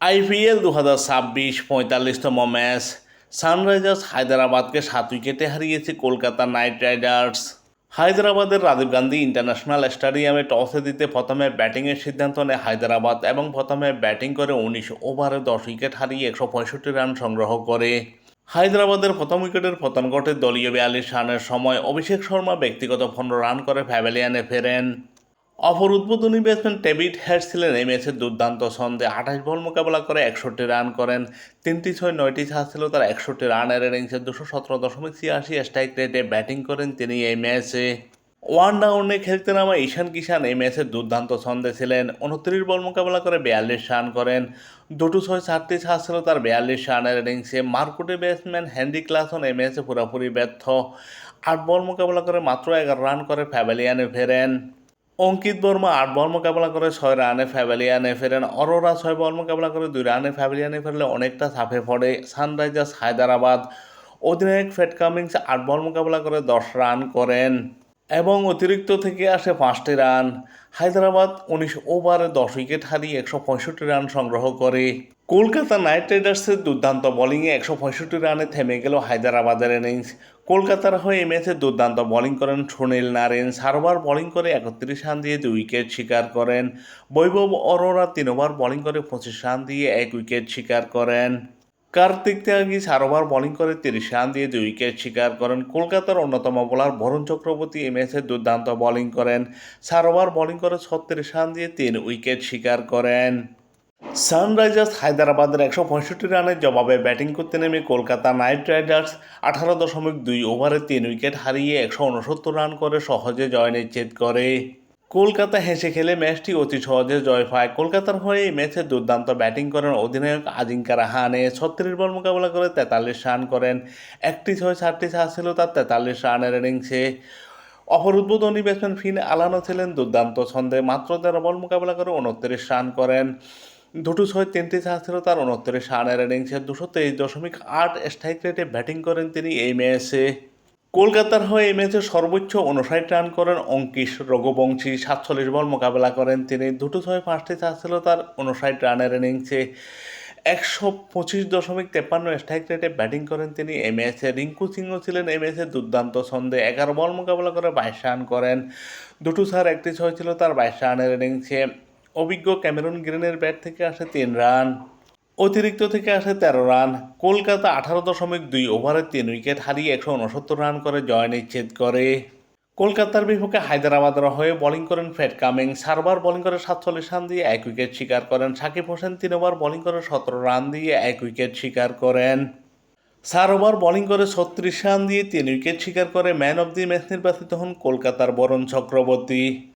IPL 2026 45তম match Sunrisers হায়দ্রাবাদকে 7 উইকেটে হারিয়েছে Kolkata night Riders. হায়দ্রাবাদের রাজীব গান্ধী ইন্টারন্যাশনাল স্টেডিয়ামে টসে দিতে প্রথমে ব্যাটিংয়ের সিদ্ধান্ত নেয় হায়দ্রাবাদ এবং প্রথমে ব্যাটিং করে 19 ওভারে 10 উইকেট হারিয়ে 165 রান সংগ্রহ করে। হায়দ্রাবাদের প্রথম উইকেটের পতন ঘটে দলীয় 42 রানের সময়। অভিষেক শর্মা ব্যক্তিগত 15 রান করে প্যাভিলিয়নে ফেরেন। অপর উদ্বোধনী ব্যাটসম্যান ডেভিড হেড ছিলেন এই ম্যাচের দুর্দান্ত ছন্দে। 28 বল মোকাবেলা করে 61 রান করেন। 3টি 6 9টি ছাড়া ছিল তার 61 রানের ইনিংসে 217.86 স্ট্রাইক রেটে ব্যাটিং করেন তিনি এই ম্যাচে। ওয়ান ডাউনে খেলতে নামা ঈশান কিষান এই ম্যাচের দুর্দান্ত ছন্দে ছিলেন। 29 বল মোকাবেলা করে 42 রান করেন। 2টো 6 4টি ছাড়া ছিল তার 42 রানের ইনিংসে। মারকুটে ব্যাটসম্যান হেনরি ক্লাসন এই ম্যাচে পুরোপুরি ব্যর্থ। 8 বল মোকাবেলা করে মাত্র 11 রান করে প্যাভিলিয়নে ফেরেন। অঙ্কিত বর্মা 8 বল মোকাবেলা করে 6 রানে প্যাভিলিয়নে ফেরেন। অরোরা 6 বল মোকাবেলা করে 2 রানে প্যাভিলিয়নে ফেরলে অনেকটা চাপে পড়ে সানরাইজার্স হায়দ্রাবাদ। অধিনায়ক প্যাট কামিন্স 8 বল মোকাবেলা করে 10 রান করেন এবং অতিরিক্ত থেকে আসে 5টি রান। হায়দ্রাবাদ 19 ওভারে 10 উইকেট হারিয়ে 165 রান সংগ্রহ করে। কলকাতা নাইট রাইডার্সের দুর্দান্ত বোলিংয়ে 165 রানে থেমে গেল হায়দ্রাবাদের ইনিংস। কলকাতার হয়ে এই ম্যাচে দুর্দান্ত বোলিং করেন সুনীল নারিন। 4 ওভার বোলিং করে 31 রান দিয়ে 2 উইকেট শিকার করেন। বৈভব অরোরা 3 ওভার বোলিং করে 25 রান দিয়ে 1 উইকেট শিকার করেন। কার্তিক ত্যাগী 4 ওভার বোলিং করে 30 রান দিয়ে 2 উইকেট শিকার করেন। কলকাতার অন্যতম বোলার বরুণ চক্রবর্তী এই ম্যাচে দুর্দান্ত বোলিং করেন। 4 ওভার বোলিং করে 36 রান দিয়ে 3 উইকেট শিকার করেন। সানরাইজার্স হায়দ্রাবাদের 165 রানের জবাবে ব্যাটিং করতে নেমে কলকাতা নাইট রাইডার্স 18.2 ওভারে 3 উইকেট হারিয়ে 169 রান করে সহজে জয় নিশ্চিত করে। কলকাতা হেসে খেলে ম্যাচটি অতি সহজে জয় পায়। কলকাতার হয়ে এই ম্যাচে দুর্দান্ত ব্যাটিং করেন অধিনায়ক আজিঙ্কা রাহানে। 36 বল মোকাবেলা করে 43 রান করেন। 1টি 6 4টি ছাড়া ছিল তার 43 রানের ইনিংসে। অপর উদ্বোধনী ব্যাটসম্যান ফিন আলানো ছিলেন দুর্দান্ত ছন্দে। মাত্র 13 বল মোকাবেলা করে 29 রান করেন। 2টো 6 3টি ছাড়া ছিল তার 29 রানের ইনিংসে। 223.8 স্ট্রাইক রেটে ব্যাটিং করেন তিনি এই ম্যাচে। কলকাতার হয়ে এই ম্যাচে সর্বোচ্চ 59 রান করেন অঙ্কিশ রঘুবংশী। 47 বল মোকাবেলা করেন তিনি। 2টো 6 5টি ছাড়া ছিল তার 59 রানের ইনিংসে। 125.53 স্ট্রাইক রেটে ব্যাটিং করেন তিনি এই ম্যাচে। রিঙ্কু সিংহ ছিলেন এই ম্যাচে দুর্দান্ত ছন্দে। 11 বল মোকাবেলা করে 22 রান করেন। 2টো 4 1টি 6 ছিল তার 22 রানের ইনিংসে। অভিজ্ঞ ক্যামেরন গ্রিনের ব্যাট থেকে আসে 3 রান। অতিরিক্ত থেকে আসে 13 রান। কলকাতা 18.2 ওভারে 3 উইকেট হারিয়ে 169 রান করে জয় নিশ্চিত করে। কলকাতার বিপক্ষে হায়দ্রাবাদের হয়ে বোলিং করেন প্যাট কামিন্স। 4 ওভার বোলিং করে 47 রান দিয়ে 1 উইকেট শিকার করেন। সাকিব হোসেন 3 ওভার বোলিং করে 17 রান দিয়ে 1 উইকেট শিকার করেন। 4 ওভার বোলিং করে 36 রান দিয়ে 3 উইকেট শিকার করে ম্যান অব দি ম্যাচ নির্বাচিত হন কলকাতার বরুণ চক্রবর্তী।